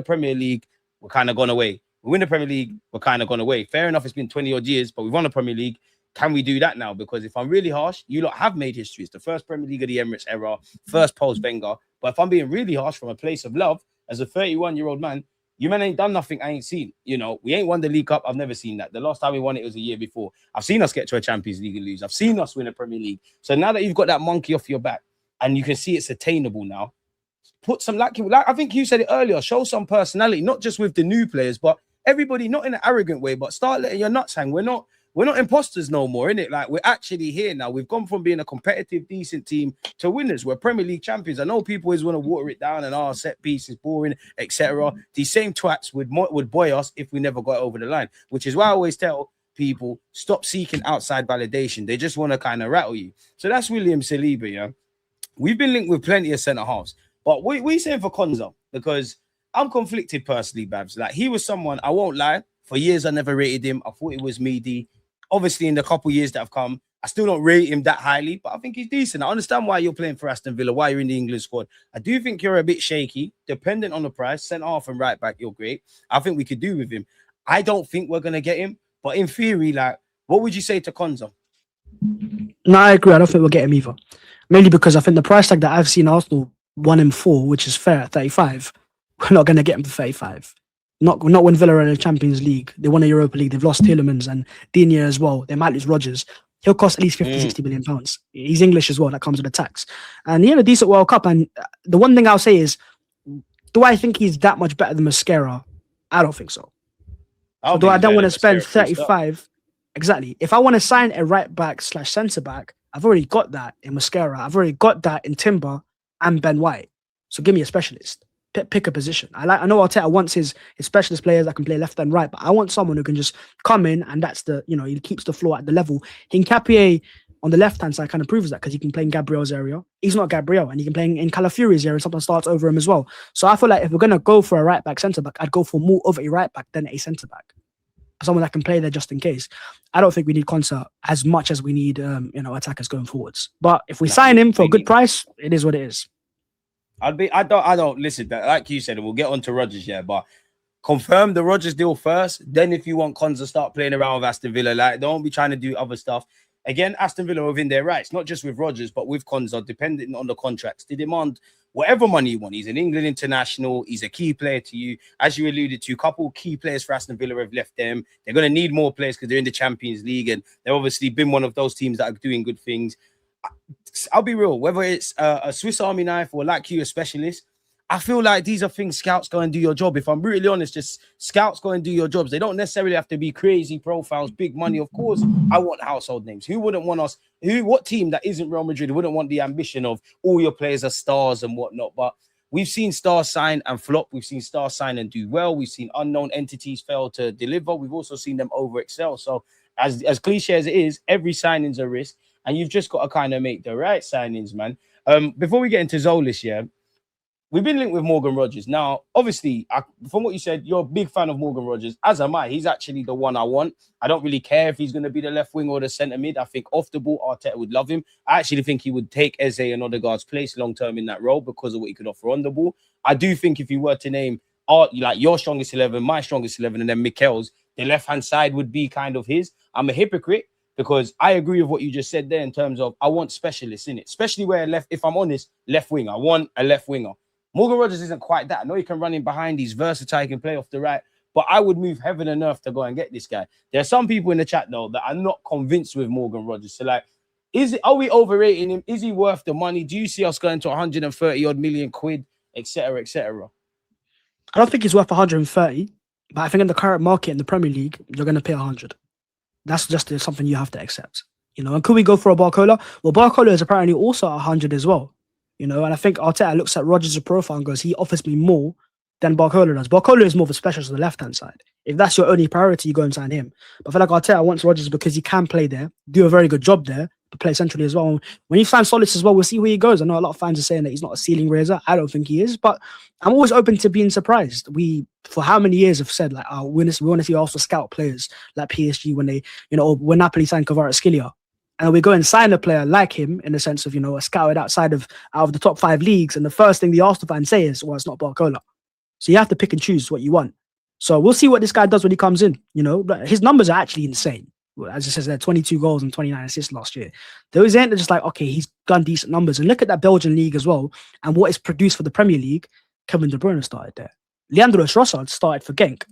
Premier League, we're kind of gone away. We win the Premier League, we're kind of gone away. Fair enough, it's been 20 odd years, but we've won the Premier League. Can we do that now? Because if I'm really harsh, you lot have made history. It's the first Premier League of the Emirates era, first post-Wenger. But if I'm being really harsh from a place of love, as a 31-year-old man, you man ain't done nothing I ain't seen. You know, we ain't won the League Cup. I've never seen that. The last time we won it was a year before. I've seen us get to a Champions League and lose. I've seen us win a Premier League. So now that you've got that monkey off your back and you can see it's attainable now, put some, like I think you said it earlier, show some personality, not just with the new players, but everybody, not in an arrogant way, but start letting your nuts hang. We're not imposters no more, innit? Like, we're actually here now. We've gone from being a competitive, decent team to winners. We're Premier League champions. I know people always want to water it down and our set piece is boring, etc. These same twats would buoy us if we never got over the line, which is why I always tell people, stop seeking outside validation. They just want to kind of rattle you. So that's William Saliba, yeah? We've been linked with plenty of centre-halves, but we saying for Konza because I'm conflicted personally, Bhavs. Like, he was someone, I won't lie, for years I never rated him. I thought it was meaty. Obviously, in the couple years that have come, I still don't rate him that highly, but I think he's decent. I understand why you're playing for Aston Villa, why you're in the England squad. I do think you're a bit shaky, dependent on the price. Centre half and right back, you're great. I think we could do with him. I don't think we're going to get him, but in theory, like, what would you say to Konza? No, I agree. I don't think we'll get him either. Mainly because I think the price tag that I've seen Arsenal want him for, which is fair at 35, we're not going to get him for 35. Not when Villa are in the Champions League. They won a Europa League. They've lost Tielemans and Digne as well. They might lose Rodgers. He'll cost at least 50, 60 million pounds. He's English as well. That comes with a tax. And he had a decent World Cup. And the one thing I'll say is, do I think he's that much better than Mascara? I don't think so. I don't want to spend 35. Exactly. If I want to sign a right back / centre back, I've already got that in Mascara. I've already got that in Timber and Ben White. So give me a specialist. Pick a position. I know Arteta wants his specialist players that can play left and right, but I want someone who can just come in and that's he keeps the floor at the level. Hincapié on the left-hand side kind of proves that because he can play in Gabriel's area. He's not Gabriel, and he can play in Calafiori's area and sometimes starts over him as well. So I feel like if we're going to go for a right-back centre-back, I'd go for more of a right-back than a centre-back. Someone that can play there just in case. I don't think we need Konsa as much as we need attackers going forwards. But if we sign him for a good price, it is what it is. I don't listen. Like you said, and we'll get on to Rodgers, yeah. But confirm the Rodgers deal first. Then, if you want Konza, start playing around with Aston Villa. Like, don't be trying to do other stuff. Again, Aston Villa are within their rights, not just with Rodgers, but with Konza, depending on the contracts. They demand whatever money you want. He's an England international. He's a key player to you. As you alluded to, a couple key players for Aston Villa have left them. They're going to need more players because they're in the Champions League, and they've obviously been one of those teams that are doing good things. I'll be real, whether it's a Swiss Army knife or like you, a specialist, I feel like these are things scouts go and do your job. If I'm really honest, just scouts go and do your jobs. They don't necessarily have to be crazy profiles, big money. Of course, I want household names. Who wouldn't want us? What team that isn't Real Madrid wouldn't want the ambition of all your players are stars and whatnot? But we've seen stars sign and flop. We've seen stars sign and do well. We've seen unknown entities fail to deliver. We've also seen them over excel. So as cliche as it is, every signing's a risk. And you've just got to kind of make the right signings, man. Before we get into Zolis, yeah, we've been linked with Morgan Rodgers. Now, obviously, from what you said, you're a big fan of Morgan Rodgers, as am I. He's actually the one I want. I don't really care if he's going to be the left wing or the centre mid. I think off the ball, Arteta would love him. I actually think he would take Eze and Odegaard's place long-term in that role because of what he could offer on the ball. I do think if you were to name your strongest 11, my strongest 11, and then Mikel's, the left-hand side would be kind of his. I'm a hypocrite, because I agree with what you just said there in terms of I want specialists in it, especially where if I'm honest, left winger. I want a left winger. Morgan Rodgers isn't quite that. I know he can run in behind. He's versatile. He can play off the right. But I would move heaven and earth to go and get this guy. There are some people in the chat, though, that are not convinced with Morgan Rodgers. So, like, are we overrating him? Is he worth the money? Do you see us going to 130 odd million quid, etc., etc.? I don't think he's worth 130, but I think in the current market in the Premier League, you're going to pay 100. That's just something you have to accept, And could we go for a Barcola? Well, Barcola is apparently also 100 as well, And I think Arteta looks at Rodgers' profile and goes, he offers me more than Barcola does. Barcola is more of a specialist on the left-hand side. If that's your only priority, you go and sign him. But I feel like Arteta wants Rodgers because he can play there, do a very good job there, but play centrally as well. When he signs Solis as well, we'll see where he goes. I know a lot of fans are saying that he's not a ceiling raiser. I don't think he is, but I'm always open to being surprised. We, for how many years, have said, like, we want to see Arsenal scout players like PSG when they, when Napoli signed Kvaratskhelia. And we go and sign a player like him in the sense of, a scouted out of the top 5 leagues. And the first thing the Arsenal fans say is, well, it's not Barcola. So you have to pick and choose what you want. So we'll see what this guy does when he comes in. But his numbers are actually insane. As it says, there 22 goals and 29 assists last year. Those ain't just like, okay, he's done decent numbers. And look at that Belgian league as well, and what is produced for the Premier League. Kevin De Bruyne started there. Leandro Trossard started for Genk.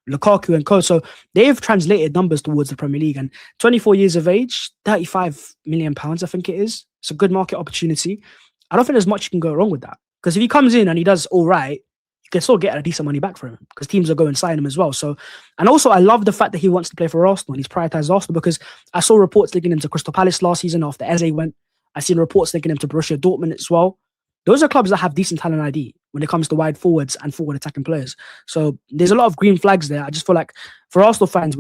Lukaku and co. So they've translated numbers towards the Premier League. And 24 years of age, 35 million pounds, I think it is. It's a good market opportunity. I don't think there's much you can go wrong with that. Because if he comes in and he does all right, you can still get a decent money back for him because teams will go and sign him as well. So, and also I love the fact that he wants to play for Arsenal and he's prioritized Arsenal, because I saw reports linking him to Crystal Palace last season after Eze went. I've seen reports linking him to Borussia Dortmund as well. Those are clubs that have decent talent ID when it comes to wide forwards and forward attacking players. So there's a lot of green flags there. I just feel like for Arsenal fans,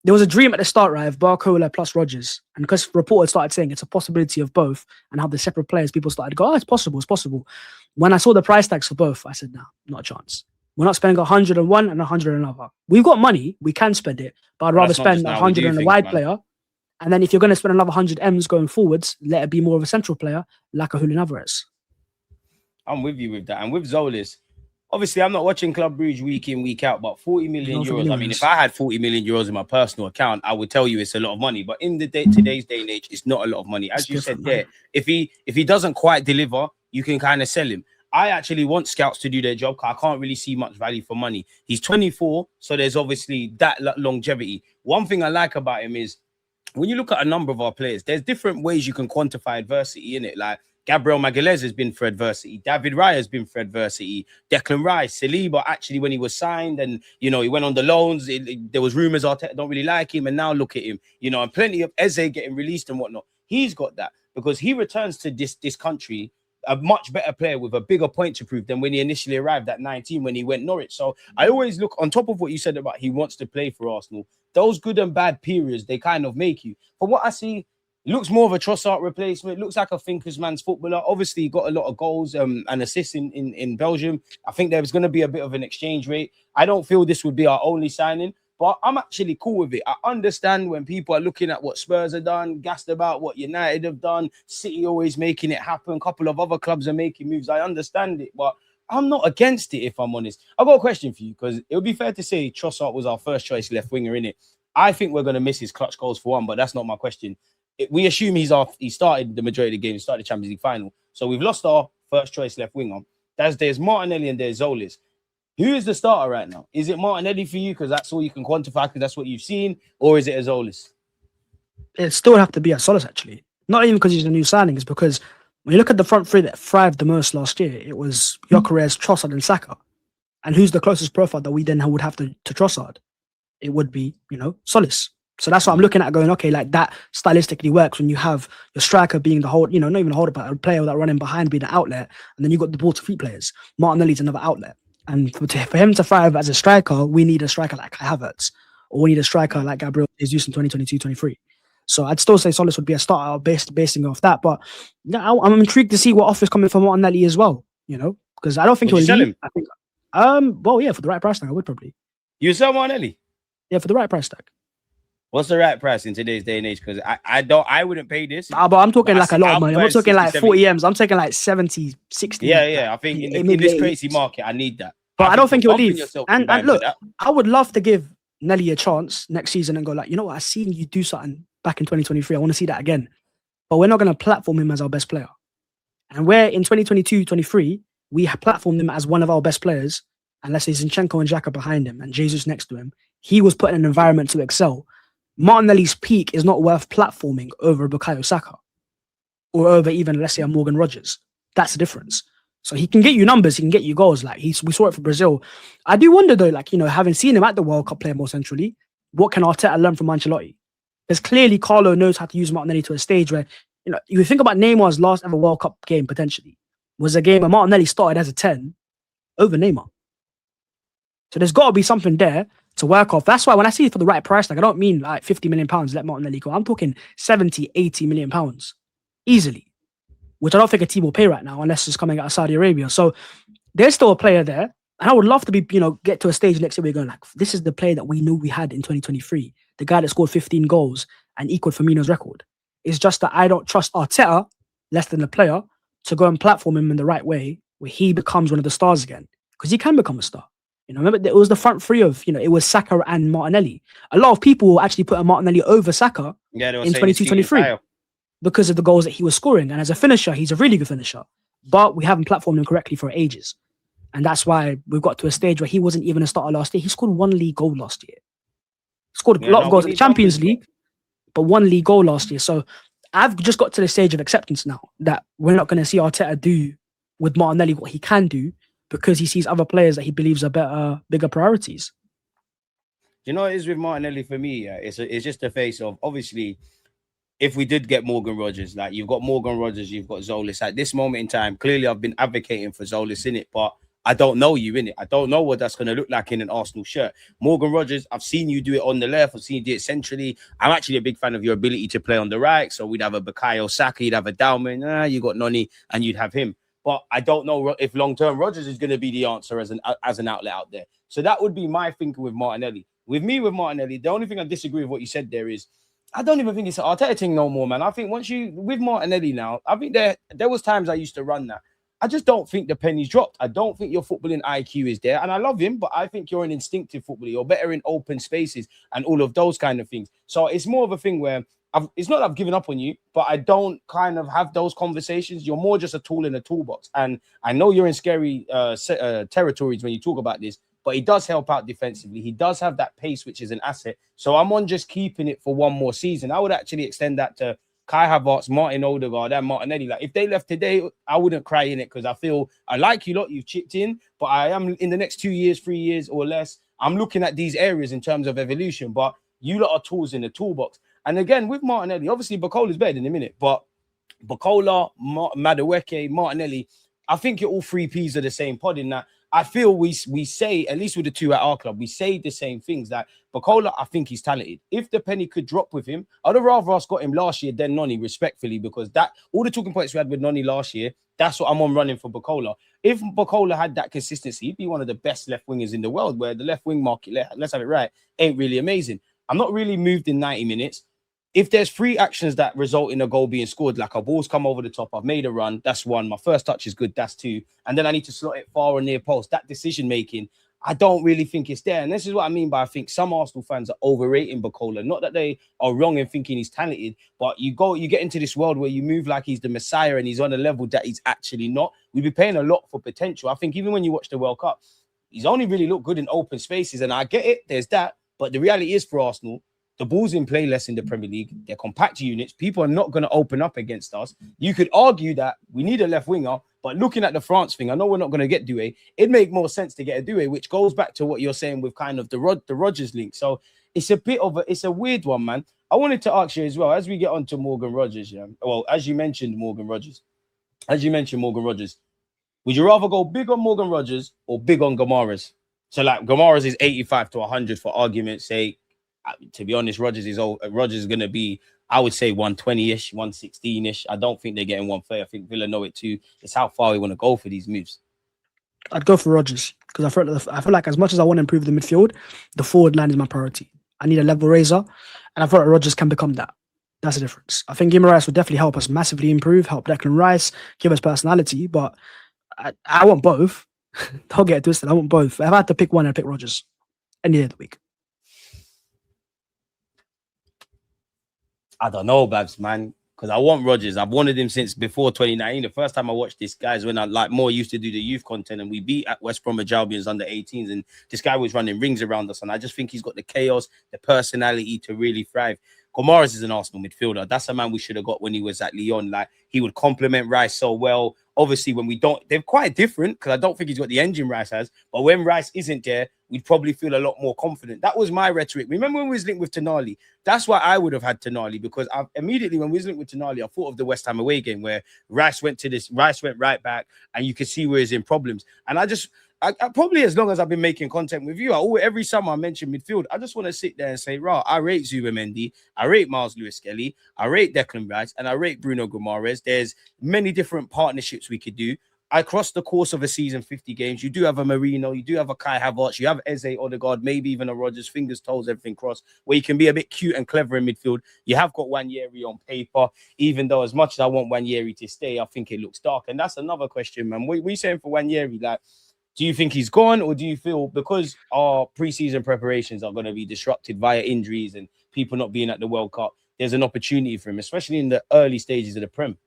there was a dream at the start, right, of Barcola plus Rodgers. And because reporters started saying it's a possibility of both and how the separate players, people started to go, it's possible. When I saw the price tags for both, I said, no, not a chance. We're not spending 101 and 100 on another. We've got money, we can spend it, but I'd rather spend 100 on a wide player. And then if you're going to spend another 100 M's going forwards, let it be more of a central player like a Julian Alvarez. I'm with you with that. And with Zolis, obviously, I'm not watching Club Brugge week in, week out, but 40 million euros. I mean, if I had 40 million euros in my personal account, I would tell you it's a lot of money. But in today's day and age, it's not a lot of money. As you said there, if he doesn't quite deliver, you can kind of sell him. I actually want scouts to do their job because I can't really see much value for money. He's 24, so there's obviously that longevity. One thing I like about him is when you look at a number of our players, there's different ways you can quantify adversity in it. Like Gabriel Magalhaes has been for adversity. David Raya has been for adversity. Declan Rice, Saliba, actually, when he was signed and, he went on the loans, there was rumors Arteta don't really like him. And now look at him, and plenty of Eze getting released and whatnot. He's got that because he returns to this country a much better player with a bigger point to prove than when he initially arrived at 19 when he went Norwich. So I always look on top of what you said about he wants to play for Arsenal. Those good and bad periods, they kind of make you. From what I see, looks more of a Trossard replacement. Looks like a thinkers man's footballer. Obviously, he got a lot of goals and assists in Belgium. I think there's going to be a bit of an exchange rate. I don't feel this would be our only signing, but I'm actually cool with it. I understand when people are looking at what Spurs have done, gassed about what United have done, City always making it happen. A couple of other clubs are making moves. I understand it, but I'm not against it, if I'm honest. I've got a question for you, because it would be fair to say Trossard was our first choice left winger, innit? I think we're going to miss his clutch goals for one, but that's not my question. We assume he started the majority of the games, started the Champions League final. So we've lost our first choice left winger. There's Martinelli and there's Zolis. Who is the starter right now? Is it Martinelli for you because that's all you can quantify because that's what you've seen? Or is it a Zolis? It still would have to be a Zolis, actually. Not even because he's a new signing. It's because when you look at the front three that thrived the most last year, it was Gyökeres, Trossard and Saka. And who's the closest profile that we then would have to Trossard? It would be, Zolis. So that's what I'm looking at going, okay, like that stylistically works when you have your striker being the hold, not even a holder, but a player that running behind being an outlet. And then you've got the ball to feet players. Martinelli's another outlet. And for him to thrive as a striker, we need a striker like Kai Havertz, or we need a striker like Gabriel Jesus in 2022-23. So I'd still say Zolis would be a starter basing off that. But I'm intrigued to see what offers coming from Martinelli as well, because I don't think he'll leave. I think, for the right price tag, I would probably. You sell Martinelli? Yeah, for the right price tag. What's the right price in today's day and age? Because I wouldn't pay this. But I'm talking like a lot of money. I'm not talking like 40 M's. I'm taking like 70, 60. Yeah. I think in this crazy market, I need that. But I don't think he'll leave. And look, I would love to give Nelly a chance next season and go like, what? I seen you do something back in 2023. I want to see that again. But we're not going to platform him as our best player. And where in 2022-23, we platformed him as one of our best players, unless there's Zinchenko and Xhaka behind him and Jesus next to him. He was put in an environment to excel. Martinelli's peak is not worth platforming over Bukayo Saka or over even, let's say, a Morgan Rogers. That's the difference. So he can get you numbers, he can get you goals. Like we saw it for Brazil. I do wonder though, having seen him at the World Cup play more centrally, what can Arteta learn from Ancelotti? Because clearly Carlo knows how to use Martinelli to a stage where, you think about Neymar's last ever World Cup game potentially was a game where Martinelli started as a 10 over Neymar. So there's got to be something there to work off. That's why when I see it for the right price, I don't mean like 50 million pounds, let Martinelli go. I'm talking 70, 80 million pounds easily, which I don't think a team will pay right now unless it's coming out of Saudi Arabia. So there's still a player there. And I would love to be, get to a stage next year where we're going like, this is the player that we knew we had in 2023. The guy that scored 15 goals and equaled Firmino's record. It's just that I don't trust Arteta less than the player to go and platform him in the right way where he becomes one of the stars again. because he can become a star. Remember, it was the front three of, it was Saka and Martinelli. A lot of people were actually putting Martinelli over Saka Yeah, they were in saying 22-23 because of the goals that he was scoring. And as a finisher, he's a really good finisher. But we haven't platformed him correctly for ages. And that's why we've got to a stage where he wasn't even a starter last year. He scored 1 league goal last year. Scored a lot of goals in the Champions League, but 1 league goal last year. So I've just got to the stage of acceptance now that we're not going to see Arteta do with Martinelli what he can do because he sees other players that he believes are bigger priorities. You know what it is with Martinelli for me? Yeah? It's just a face of, obviously, if we did get Morgan Rogers, like you've got Morgan Rogers, you've got Zolis. At this moment in time, clearly I've been advocating for Zolis in it, but I don't know you in it. I don't know what that's going to look like in an Arsenal shirt. Morgan Rogers, I've seen you do it on the left. I've seen you do it centrally. I'm actually a big fan of your ability to play on the right. So we'd have a Bukayo Saka, you'd have a Dalman, you got Noni, and you'd have him. But I don't know if long-term Rogers is going to be the answer as an outlet out there. So that would be my thinking with Martinelli. With Martinelli, the only thing I disagree with what you said there is I don't even think it's an Arteta thing no more, man. I think with Martinelli now, I think there was times I used to run that. I just don't think the penny's dropped. I don't think your footballing IQ is there. And I love him, but I think you're an instinctive footballer. You're better in open spaces and all of those kind of things. So it's more of a thing where it's not that I've given up on you, but I don't kind of have those conversations. You're more just a tool in a toolbox. And I know you're in scary territories when you talk about this, but he does help out defensively. He does have that pace, which is an asset. So I'm on just keeping it for one more season. I would actually extend that to Kai Havertz, Martin Odegaard, and Martinelli. Like, if they left today, I wouldn't cry in it because I feel I like you lot, you've chipped in, but I am in the next 2 years, 3 years or less, I'm looking at these areas in terms of evolution, but you lot are tools in the toolbox. And again, with Martinelli, obviously Barcola is better in a minute, but Barcola, Madueke, Martinelli, I think you're all 3 Ps of the same pod in that. I feel we say, at least with the 2 at our club, we say the same things. That Barcola, I think he's talented. If the penny could drop with him, I'd have rather us got him last year than Noni, respectfully, because that all the talking points we had with Noni last year, that's what I'm on running for Barcola. If Barcola had that consistency, he'd be one of the best left wingers in the world, where the left wing market, let's have it right, ain't really amazing. I'm not really moved in 90 minutes. If there's 3 actions that result in a goal being scored, like a ball's come over the top, I've made a run, that's 1. My first touch is good, that's 2. And then I need to slot it far or near post. That decision-making, I don't really think it's there. And this is what I mean by I think some Arsenal fans are overrating Barcola. Not that they are wrong in thinking he's talented, but you get into this world where you move like he's the Messiah and he's on a level that he's actually not. We'd be paying a lot for potential. I think even when you watch the World Cup, he's only really looked good in open spaces. And I get it, there's that. But the reality is for Arsenal, the ball's in play less in the Premier League. They're compact units. People are not going to open up against us. You could argue that we need a left winger, but looking at the France thing, I know we're not going to get Doué. It'd make more sense to get a Doué, which goes back to what you're saying with kind of the Rodgers link. So it's it's a weird one, man. I wanted to ask you as well, as we get on to Morgan Rogers, well, as you mentioned Morgan Rogers, would you rather go big on Morgan Rogers or big on Gamara's? So like Gamara's is 85 to 100 for argument's sake. To be honest, Rogers is going to be, I would say, 120-ish, 116-ish. I don't think they're getting 130. I think Villa know it too. It's how far we want to go for these moves. I'd go for Rogers because I feel like as much as I want to improve the midfield, the forward line is my priority. I need a level raiser, and I feel like Rogers can become that. That's the difference. I think Guimaraes would definitely help us massively improve, help Declan Rice, give us personality, but I want both. Don't get it twisted. I want both. If I had to pick one, I'd pick Rogers any day of the week. I don't know, Bhavs, man, because I want Rogers. I've wanted him since before 2019. The first time I watched this guy is when I more used to do the youth content, and we beat at West Bromwich Albion's under 18s, and this guy was running rings around us, and I just think he's got the chaos, the personality to really thrive. Gomares is an Arsenal midfielder. That's a man we should have got when he was at Lyon. Like, he would complement Rice so well. Obviously, when we don't, they're quite different because I don't think he's got the engine Rice has. But when Rice isn't there, we'd probably feel a lot more confident. That was my rhetoric. Remember when we was linked with Tonali? That's why I would have had Tonali, because immediately when we was linked with Tonali, I thought of the West Ham away game where Rice went right back, and you could see where he's in problems. And I probably, as long as I've been making content with you, every summer I mention midfield, I just want to sit there and say, right, I rate Zubimendi, I rate Miles Lewis-Skelly, I rate Declan Rice, and I rate Bruno Guimaraes. There's many different partnerships we could do. Across the course of a season, 50 games, you do have a Marino, you do have a Kai Havertz, you have Eze, Odegaard, maybe even a Rodgers, fingers, toes, everything crossed, where you can be a bit cute and clever in midfield. You have got Wanyeri on paper, even though as much as I want Wanyeri to stay, I think it looks dark. And that's another question, man. We saying for Wanyeri, like, Do you think he's gone, or do you feel because our preseason preparations are going to be disrupted via injuries and people not being at the World Cup, there's an opportunity for him, especially in the early stages of the Prem?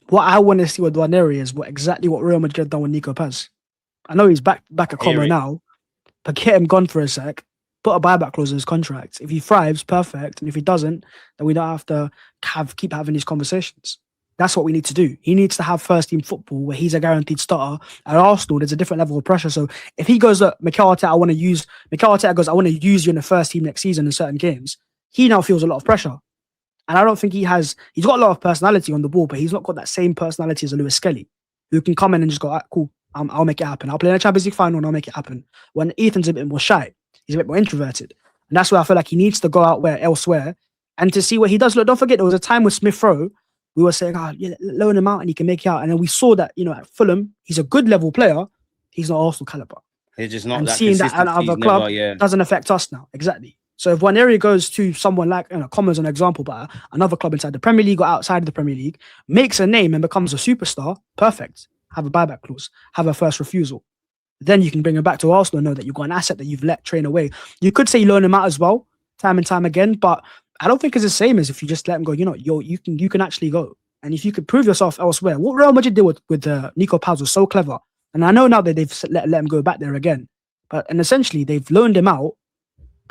What I want to see with Ranieri is exactly what Real Madrid done with Nico Paz. I know he's back at Como now, but get him gone for a sec. Put a buyback clause in his contract. If he thrives, perfect. And if he doesn't, then we don't have to keep having these conversations. That's what we need to do. He needs to have first team football where he's a guaranteed starter. At Arsenal, there's a different level of pressure. So if he goes, Mikel Arteta, I want to use you in the first team next season in certain games, he now feels a lot of pressure. And I don't think he's got a lot of personality on the ball, but he's not got that same personality as a Lewis Skelly, who can come in and just go, cool, I'll make it happen. I'll play in a Champions League final and I'll make it happen. When Ethan's a bit more shy, he's a bit more introverted. And that's where I feel like he needs to go out elsewhere and to see what he does. Look, don't forget, there was a time with Smith Rowe, we were saying, loan him out and he can make it out. And then we saw that, at Fulham, he's a good level player. He's not Arsenal caliber. He's just not and that seeing that at another club doesn't affect us now. Exactly. So if one area goes to someone like, Como as an example, but another club inside the Premier League or outside of the Premier League, makes a name and becomes a superstar, perfect. Have a buyback clause, have a first refusal. Then you can bring him back to Arsenal and know that you've got an asset that you've let train away. You could say loan him out as well, time and time again, but I don't think it's the same as if you just let him go. You can actually go. And if you could prove yourself elsewhere, what Real Madrid did with Nico Paz was so clever. And I know now that they've let him go back there again, and essentially they've loaned him out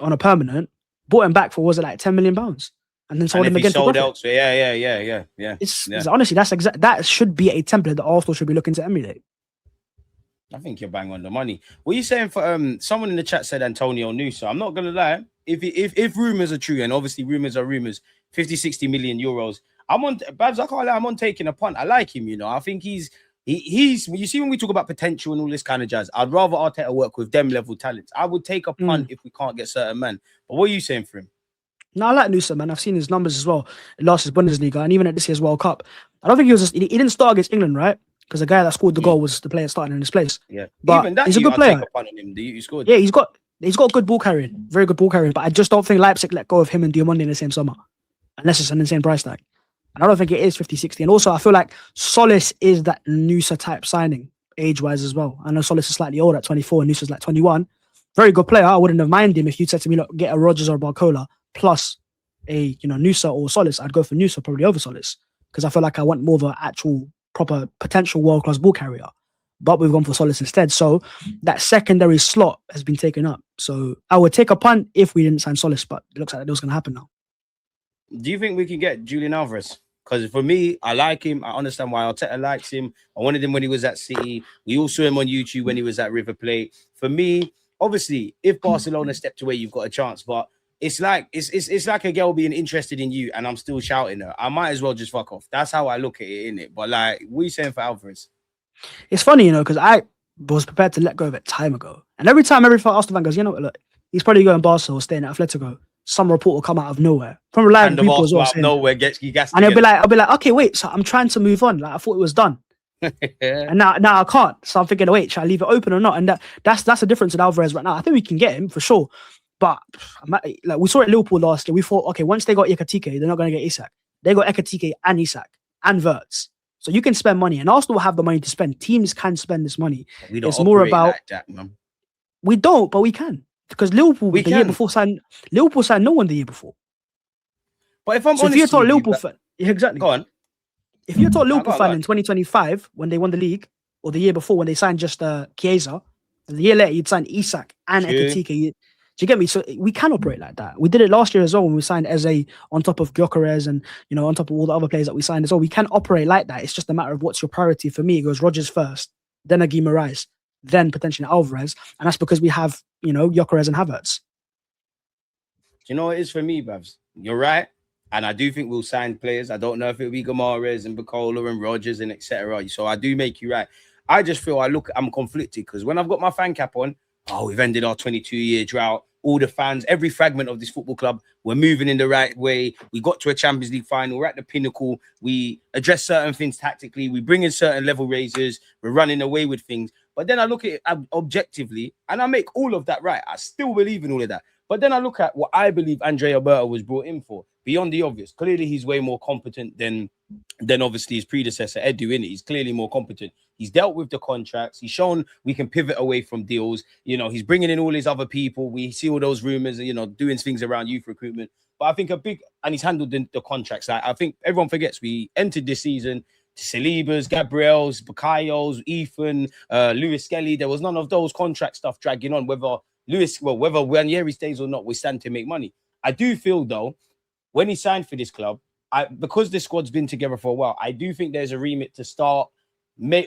on a permanent, bought him back for, was it like £10 million? And then sold him again for profit. Yeah. Honestly, that should be a template that Arsenal should be looking to emulate. I think you're bang on the money. What are you saying for someone in the chat said Antonio Nusa? I'm not gonna lie. If rumors are true, and obviously rumors are rumors, 50-60 million euros. Bhavs, I can't lie, I'm on taking a punt. I like him, I think he's you see, when we talk about potential and all this kind of jazz, I'd rather Arteta work with them level talents. I would take a punt if we can't get certain men. But what are you saying for him? No, I like Nusa, man. I've seen his numbers as well. Last year's Bundesliga and even at this year's World Cup. I don't think he didn't start against England, right? Because the guy that scored the goal was the player starting in his place. Yeah, but even that, he's a good player. Take a punt on him. You scored. Yeah, he's got good ball carrying, very good ball carrying. But I just don't think Leipzig let go of him and Diomande in the same summer, unless it's an insane price tag. And I don't think it is 50-60. And also, I feel like Solis is that Nusa type signing, age-wise as well. I know Solis is slightly older at 24 and Nusa's like 21. Very good player. I wouldn't have minded him if you'd said to me, look, get a Rodgers or Barcola plus a Nusa or Solis. I'd go for Nusa probably over Solis because I feel like I want more of an actual proper potential world-class ball carrier. But we've gone for Solis instead. So that secondary slot has been taken up. So I would take a punt if we didn't sign Solis, but it looks like that was going to happen now. Do you think we can get Julian Alvarez? Because for me, I like him. I understand why Arteta likes him. I wanted him when he was at City. We all saw him on YouTube when he was at River Plate. For me, obviously, if Barcelona stepped away, you've got a chance. But it's like a girl being interested in you, and I'm still shouting her. I might as well just fuck off. That's how I look at it, innit? But like, what are you saying for Alvarez? It's funny, because I was prepared to let go of it time ago. And every Arsenal fan goes, look, he's probably going Barca or staying at Atletico. Some report will come out of nowhere from reliable people as well. Saying, nowhere gets you gas. And I'll be like, okay, wait. So I'm trying to move on. Like I thought it was done, and now I can't. So I'm thinking, wait, should I leave it open or not? And that's the difference with Alvarez right now. I think we can get him for sure, but like we saw at Liverpool last year, we thought, okay, once they got Ekatike, they're not going to get Isak. They got Ekatike and Isak and Wirtz. So you can spend money, and Arsenal will have the money to spend. Teams can spend this money. It's more about like that, man. We don't, but we can. Because Liverpool signed no one the year before. But if I'm honest, if you're told Liverpool fan, exactly. Go on. If you're told Liverpool fan in 2025 when they won the league, or the year before when they signed just Chiesa, the year later you'd sign Isak and Ekatike. Do you get me? So we can operate like that. We did it last year as well when we signed Eze on top of Gyökeres and on top of all the other players that we signed as well. We can operate like that. It's just a matter of what's your priority. For me, it goes Rodgers first, then Agi Moraes, then potentially Alvarez, and that's because we have Gyökeres and Havertz. Do you know what it is for me, Bhavs? You're right, and I do think we'll sign players. I don't know if it'll be Gomares and Barcola and Rodgers and etc. So I do make you right. I just feel I'm conflicted because when I've got my fan cap on, we've ended our 22-year drought. All the fans, every fragment of this football club, we're moving in the right way. We got to a Champions League final. We're at the pinnacle. We address certain things tactically. We bring in certain level raisers. We're running away with things. But then I look at it objectively, and I make all of that right. I still believe in all of that. But then I look at what I believe Andrea Berta was brought in for, beyond the obvious. Clearly, he's way more competent than than obviously his predecessor, Edu, in it. He's clearly more competent. He's dealt with the contracts. He's shown we can pivot away from deals. You know, he's bringing in all his other people. We see all those rumors, you know, doing things around youth recruitment. But I think and he's handled the contracts. I think everyone forgets we entered this season, Salibas, Gabriels, Bakayos, Ethan, Lewis Skelly. There was none of those contract stuff dragging on. Whether Ranieri stays or not, we stand to make money. I do feel, though, when he signed for this club, because this squad's been together for a while, I do think there's a remit to start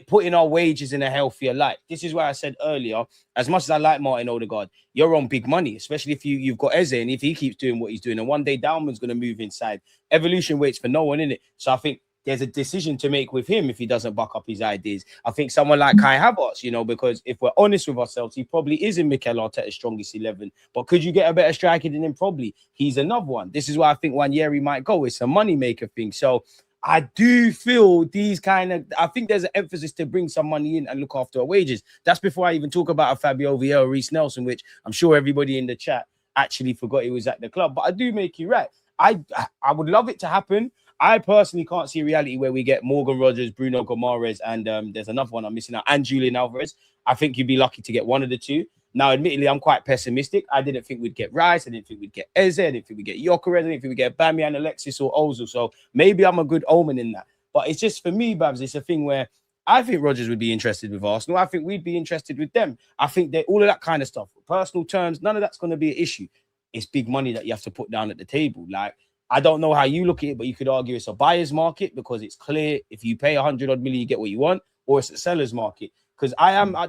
putting our wages in a healthier light. This is why I said earlier, as much as I like Martin Odegaard, you're on big money, especially if you've got Eze, and if he keeps doing what he's doing, and one day Dalman's going to move inside. Evolution waits for no one in it. So I think there's a decision to make with him if he doesn't buck up his ideas. I think someone like Kai Havertz, you know, because if we're honest with ourselves, he probably is in Mikel Arteta's strongest 11. But could you get a better striker than him? Probably. He's another one. This is why I think Ranieri might go. It's a moneymaker thing. So I do feel I think there's an emphasis to bring some money in and look after our wages. That's before I even talk about a Fabio Vieira, Reece Nelson, which I'm sure everybody in the chat actually forgot he was at the club. But I do make you right. I would love it to happen. I personally can't see a reality where we get Morgan Rogers, Bruno Gomares, and there's another one I'm missing out, and Julian Alvarez. I think you'd be lucky to get one of the two. Now, admittedly, I'm quite pessimistic. I didn't think we'd get Rice. I didn't think we'd get Eze. I didn't think we'd get Gyökeres. I didn't think we'd get Bamian, Alexis, or Ozil. So maybe I'm a good omen in that. But it's just, for me, Bhavs, it's a thing where I think Rodgers would be interested with Arsenal. I think we'd be interested with them. I think that all of that kind of stuff, personal terms, none of that's going to be an issue. It's big money that you have to put down at the table. Like, I don't know how you look at it, but you could argue it's a buyer's market because it's clear if you pay 100 odd million, you get what you want, or it's a seller's market. Because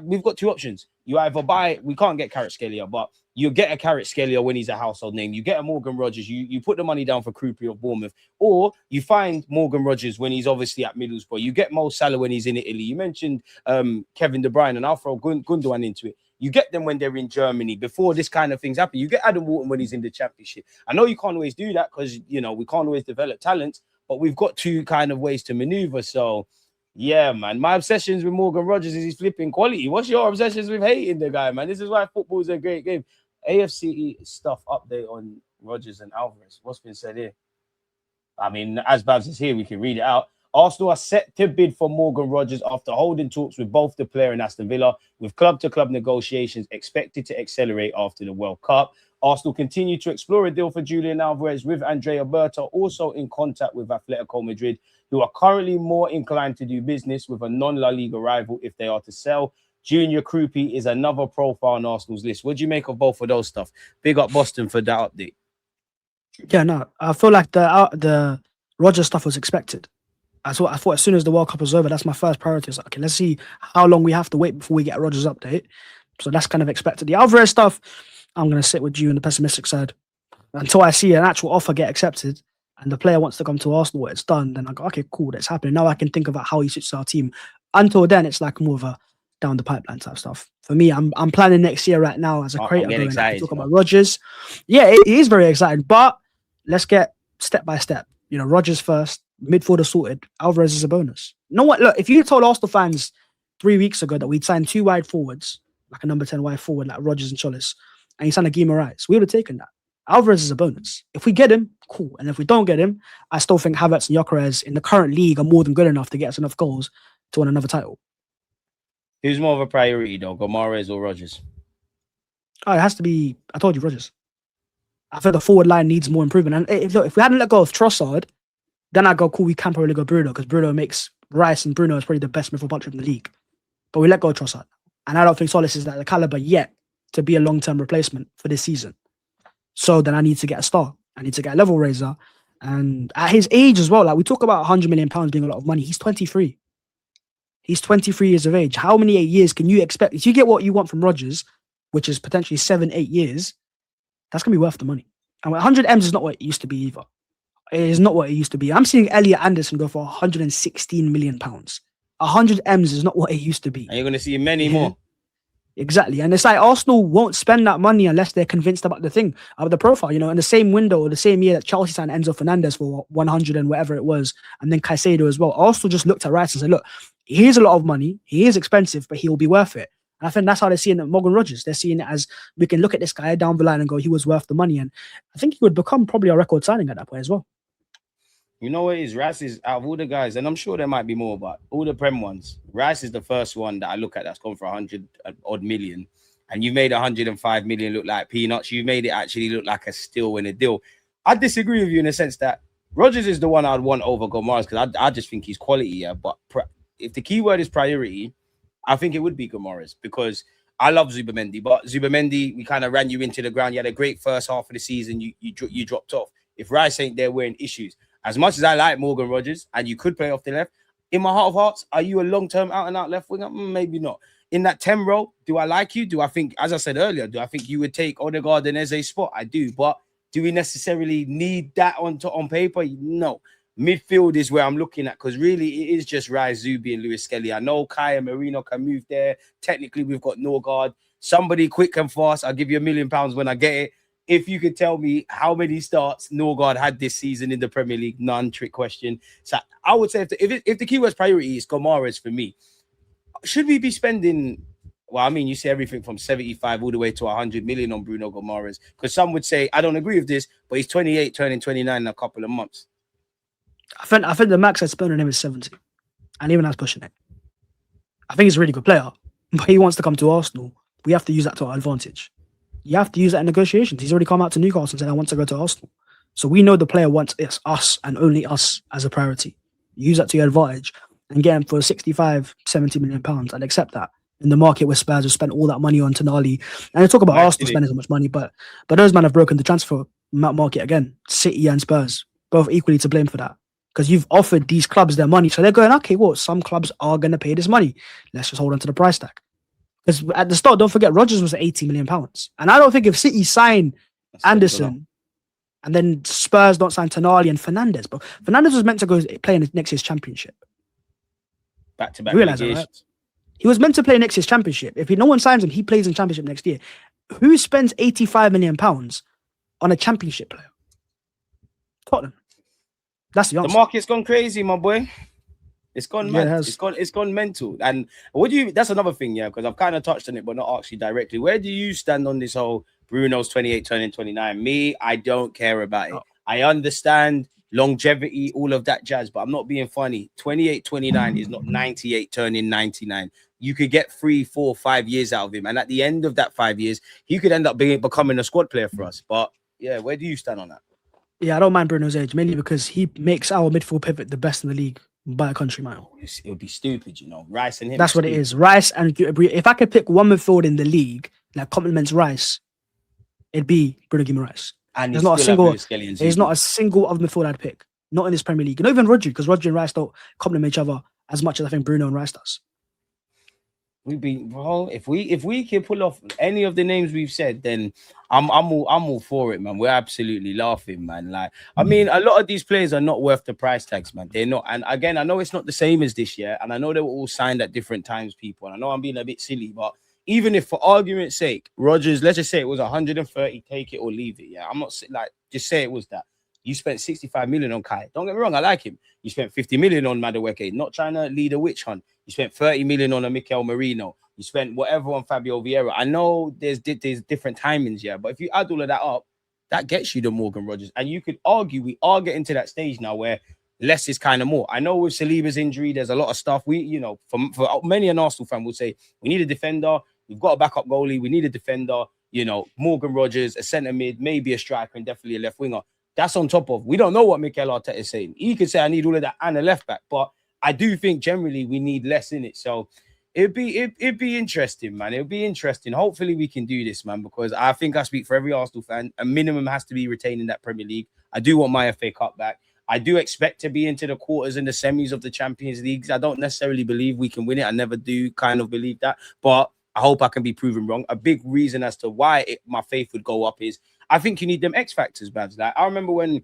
we've got two options. You either buy, we can't get Kvaratskhelia, but you get a Kvaratskhelia when he's a household name. You get a Morgan Rogers. You put the money down for Krupi of Bournemouth, or you find Morgan Rogers when he's obviously at Middlesbrough. You get Mo Salah when he's in Italy. You mentioned Kevin De Bruyne, and I'll throw Gundogan into it. You get them when they're in Germany before this kind of things happen. You get Adam Wharton when he's in the Championship. I know you can't always do that because, you know, we can't always develop talents, but we've got two kind of ways to maneuver. So, yeah, man, my obsessions with Morgan Rogers is his flipping quality. What's your obsessions with hating the guy, man? This is why football is a great game. AFC stuff update on Rogers and Alvarez. What's been said here? I mean, as Bhavs is here, we can read it out. Arsenal are set to bid for Morgan Rogers after holding talks with both the player and Aston Villa, with club-to-club negotiations expected to accelerate after the World Cup. Arsenal continue to explore a deal for Julian Alvarez, with Andrea Berta also in contact with Atletico Madrid, who are currently more inclined to do business with a non-La Liga rival if they are to sell. Junior Krupi is another profile on Arsenal's list. What do you make of both of those stuff? Big up Boston for that update. Yeah, no, I feel like the Rogers stuff was expected. I thought as soon as the World Cup was over, that's my first priority. I was like, okay, let's see how long we have to wait before we get a Rogers update. So that's kind of expected. The Alvarez stuff, I'm going to sit with you on the pessimistic side. Until I see an actual offer get accepted and the player wants to come to Arsenal, it's done, then I go, okay, cool, that's happening. Now I can think about how he suits our team. Until then, it's like more of a down the pipeline type stuff. For me, I'm planning next year right now as a creator. Talk about Rogers. Yeah, it is very exciting, but let's get step by step. You know, Rogers first, midfielder sorted, Alvarez is a bonus. No one, look, if you told Arsenal fans 3 weeks ago that we'd signed 2 wide forwards, like a number 10 wide forward, like Rogers and Cholis, and he signed a Guimaraes, we would have taken that. Alvarez is a bonus. If we get him, cool. And if we don't get him, I still think Havertz and Gyökeres in the current league are more than good enough to get us enough goals to win another title. Who's more of a priority, though, Gomares or Rogers? Oh, it has to be, I told you, Rogers. I think the forward line needs more improvement. And if we hadn't let go of Trossard, then I'd go, cool, we can probably go Bruno, because Bruno makes Rice, and Bruno is probably the best midfield partner in the league. But we let go of Trossard. And I don't think Solis is at the caliber yet to be a long-term replacement for this season. So then I need to get a star. I need to get a level raiser. And at his age as well, like we talk about £100 million being a lot of money. He's 23. He's 23 years of age. How many 8 years can you expect? If you get what you want from Rodgers, which is potentially 7-8 years, that's going to be worth the money. And 100 M's is not what it used to be either. It is not what it used to be. I'm seeing Elliot Anderson go for £116 million. 100 M's is not what it used to be. And you're going to see many more. Exactly. And it's like Arsenal won't spend that money unless they're convinced about the profile. You know, in the same window or the same year that Chelsea signed Enzo Fernandez for 100 and whatever it was, and then Caicedo as well, Arsenal just looked at Rice and said, look, here's a lot of money. He is expensive, but he'll be worth it. And I think that's how they're seeing it with Morgan Rogers. They're seeing it as we can look at this guy down the line and go, he was worth the money. And I think he would become probably a record signing at that point as well. You know what it is? Rice is out of all the guys, and I'm sure there might be more, but all the Prem ones, Rice is the first one that I look at that's gone for 100 odd million. And you made 105 million look like peanuts. You made it actually look like a steal in a deal. I disagree with you in the sense that Rogers is the one I'd want over Gomares because I just think he's quality, yeah. But if the keyword is priority, I think it would be Gomares because I love Zubamendi, but Zubamendi, we kind of ran you into the ground. You had a great first half of the season. You dropped off. If Rice ain't there, we're in issues. As much as I like Morgan Rogers and you could play off the left, in my heart of hearts, are you a long-term out-and-out left winger? Maybe not. In that 10 role, do I like you? Do I think, as I said earlier, do I think you would take Odegaard and Eze spot? I do, but do we necessarily need that on paper? No. Midfield is where I'm looking at because really it is just Rice, Zubi, and Lewis Skelly. I know Kai and Marino can move there. Technically, we've got Norgard. Somebody quick and fast. I'll give you £1 million when I get it. If you could tell me how many starts Norgard had this season in the Premier League, none, trick question. So I would say if the keyword's priority is Gomares for me, should we be spending, well, I mean, you say everything from 75 all the way to 100 million on Bruno Gomares? Because some would say, I don't agree with this, but he's 28, turning 29 in a couple of months. I think the max I'd spend on him is 70. And even that's pushing it. I think he's a really good player, but he wants to come to Arsenal. We have to use that to our advantage. You have to use that in negotiations. He's already come out to Newcastle and said, I want to go to Arsenal. So we know the player wants us and only us as a priority. Use that to your advantage and get him for 65, 70 million pounds. I'd accept that. In the market where Spurs have spent all that money on Tonali. And they talk about Arsenal spending so much money, but those men have broken the transfer market again. City and Spurs, both equally to blame for that. Because you've offered these clubs their money. So they're going, okay, well, some clubs are going to pay this money. Let's just hold on to the price tag. Because at the start, don't forget, Rodgers was 80 million pounds. And I don't think if City sign Anderson and then Spurs don't sign Tonali and Fernandes, but Fernandes was meant to go play in next year's championship. Back-to-back. Realize that, right? He was meant to play next year's championship. If no one signs him, he plays in championship next year. Who spends 85 million pounds on a championship player? Tottenham. That's the answer. The market's gone crazy, my boy. It's gone mad. It's gone mental. And that's another thing, yeah, because I've kind of touched on it, but not actually directly. Where do you stand on this whole Bruno's 28 turning 29? Me, I don't care about it. I understand longevity, all of that jazz, but I'm not being funny. 28, 29 is not 98 turning 99. You could get 3, 4, 5 years out of him. And at the end of that 5 years, he could end up becoming a squad player for us. But yeah, where do you stand on that? Yeah, I don't mind Bruno's age, mainly because he makes our midfield pivot the best in the league by a country mile. It would be stupid, you know. Rice and him. That's what it is. Rice and if I could pick one midfield in the league that complements Rice, it'd be Bruno Guimaraes. And there's not a single other midfield I'd pick. Not in this Premier League. Not even Rodri, because Rodri and Rice don't complement each other as much as I think Bruno and Rice does. If we can pull off any of the names we've said, then I'm all for it, man. We're absolutely laughing, man. Like, I mean, a lot of these players are not worth the price tags, man. They're not. And again, I know it's not the same as this year, and I know they were all signed at different times, people. And I know I'm being a bit silly, but even if, for argument's sake, Rodgers, let's just say it was 130, take it or leave it. Yeah, I'm not like just say it was that. You spent 65 million on Kai. Don't get me wrong, I like him. You spent 50 million on Madueke, not trying to lead a witch hunt. You spent 30 million on a Mikel Marino. You spent whatever on Fabio Vieira. I know there's different timings, yeah, but if you add all of that up, that gets you the Morgan Rogers. And you could argue we are getting to that stage now where less is kind of more. I know with Saliba's injury, there's a lot of stuff. We, you know, for many an Arsenal fan will say, we need a defender. We've got a backup goalie. We need a defender. You know, Morgan Rogers, a centre mid, maybe a striker, and definitely a left winger. That's on top of, we don't know what Mikel Arteta is saying. He could say, I need all of that and a left back, but I do think generally we need less in it. So it'd be interesting, man. It'll be interesting. Hopefully we can do this, man, because I think I speak for every Arsenal fan. A minimum has to be retained in that Premier League. I do want my FA Cup back. I do expect to be into the quarters and the semis of the Champions Leagues. I don't necessarily believe we can win it. I never do kind of believe that, but I hope I can be proven wrong. A big reason as to why my faith would go up is I think you need them X factors, Bhavs. Like I remember when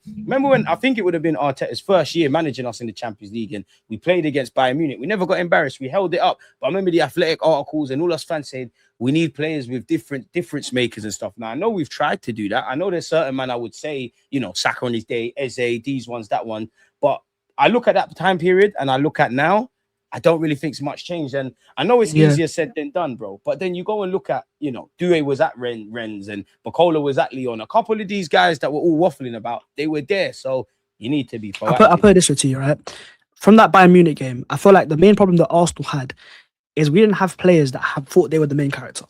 I think it would have been Arteta's first year managing us in the Champions League, and we played against Bayern Munich. We never got embarrassed. We held it up. But I remember the Athletic articles and all us fans saying we need players with difference makers and stuff. Now I know we've tried to do that. I know there's certain man I would say, you know, Saka on his day, Eze, these ones, that one. But I look at that time period and I look at now. I don't really think much changed. And I know it's easier said than done, bro. But then you go and look at, you know, Due was at Rennes and Barcola was at Lyon. A couple of these guys that were all waffling about, they were there. So You need to be I proactive. put it this way to you, right? From that Bayern Munich game, I feel like the main problem that Arsenal had is we didn't have players that have thought they were the main character.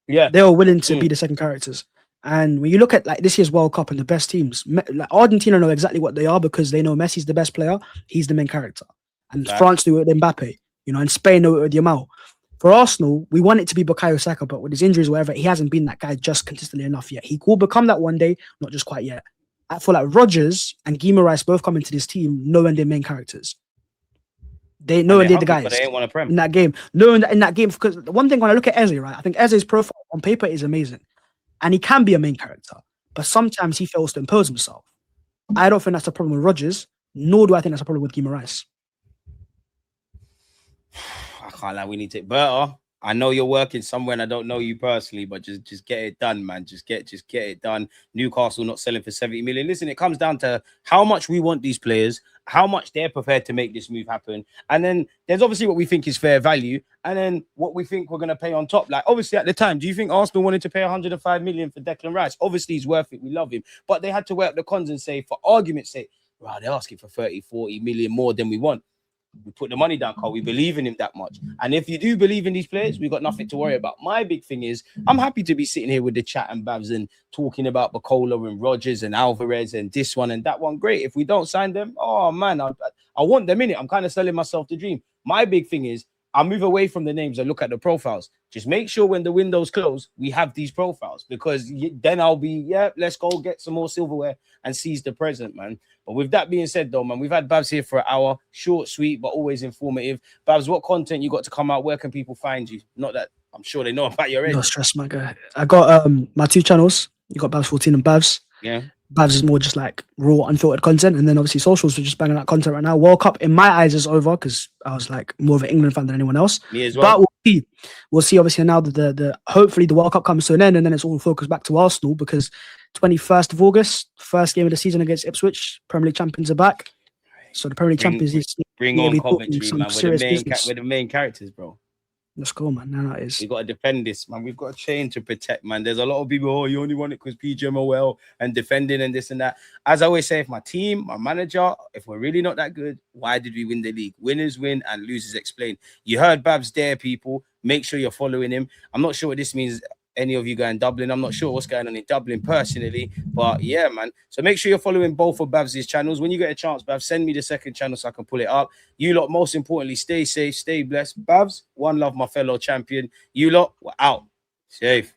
Yeah, They were willing to be the second characters. And when you look at like this year's World Cup and the best teams, like Argentina know exactly what they are because they know Messi's the best player. He's the main character. And Facts. France do it with Mbappe, you know, and Spain know it with Yamal. For Arsenal, we want it to be Bukayo Saka, but with his injuries, whatever, he hasn't been that guy just consistently enough yet. He will become that one day, not just quite yet. I feel like Rodgers and Guimaraes both come into this team knowing they're main characters. They know they're the guys But they ain't want to prem. in that game. Knowing that in that game, because one thing when I look at Eze, right, I think Eze's profile on paper is amazing. And he can be a main character, but sometimes he fails to impose himself. I don't think that's a problem with Rodgers, nor do I think that's a problem with Guimaraes. I can't lie, we need to Berta. I know you're working somewhere and I don't know you personally, but just get it done, man. Just get it done. Newcastle not selling for 70 million. Listen, it comes down to how much we want these players, how much they're prepared to make this move happen. And then there's obviously what we think is fair value, and then what we think we're going to pay on top. Like, obviously, at the time, do you think Arsenal wanted to pay 105 million for Declan Rice? Obviously, he's worth it. We love him. But they had to weigh up the cons and say, for argument's sake, wow, they're asking for 30, 40 million more than we want. We put the money down because we believe in him that much. And if you do believe in these players, we've got nothing to worry about. My big thing is I'm happy to be sitting here with the chat and Bhavs and talking about Barcola and Rodgers and Alvarez and this one and that one. Great. If we don't sign them, oh man, I want them in it. I'm kind of selling myself the dream. My big thing is I'll move away from the names and look at the profiles. Just make sure when the windows close, we have these profiles, because then I'll be, let's go get some more silverware and seize the present, man. But with that being said, though, man, we've had Bhavs here for an hour. Short, sweet, but always informative. Bhavs, what content you got to come out? Where can people find you? Not that I'm sure they know about your end. No stress, my guy. I got my 2 channels. You got Bhavs 14 and Bhavs. Yeah. Bhavs is more just like raw, unfiltered content. And then obviously socials, we're just banging out content right now. World Cup, in my eyes, is over because I was like more of an England fan than anyone else. Me as well. But we'll see obviously now that the hopefully the World Cup comes to an end, and then it's all focused back to Arsenal because 21st of August, first game of the season against Ipswich, Premier League champions are back. So the Premier League champions is bring on Coventry, man. We're the main characters, bro. Let's go, man. No, it is. We got to defend this, man. We've got a chain to protect, man. There's a lot of people, oh, you only want it because PGMOL and defending and this and that. As I always say, if my team, my manager, if we're really not that good, why did we win the league? Winners win and losers explain. You heard Bhavs there, people. Make sure you're following him. I'm not sure what this means. Any of you going Dublin, I'm not sure what's going on in Dublin personally, but yeah, man. So make sure you're following both of Bhavs' channels. When you get a chance, Bhavs, send me the second channel so I can pull it up. You lot, most importantly, stay safe, stay blessed. Bhavs, one love, my fellow champion. You lot, we're out. Safe.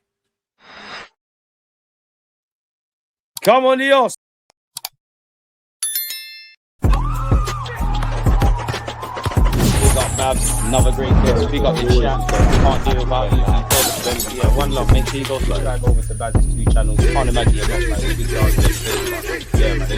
Come on, Dios. Bhavs, another great guest. Big up your chat. Can't deal without you. Yeah, one love. Make sure you go subscribe over to Bhavs' 2 channels. Can't imagine you're not like, yeah, man.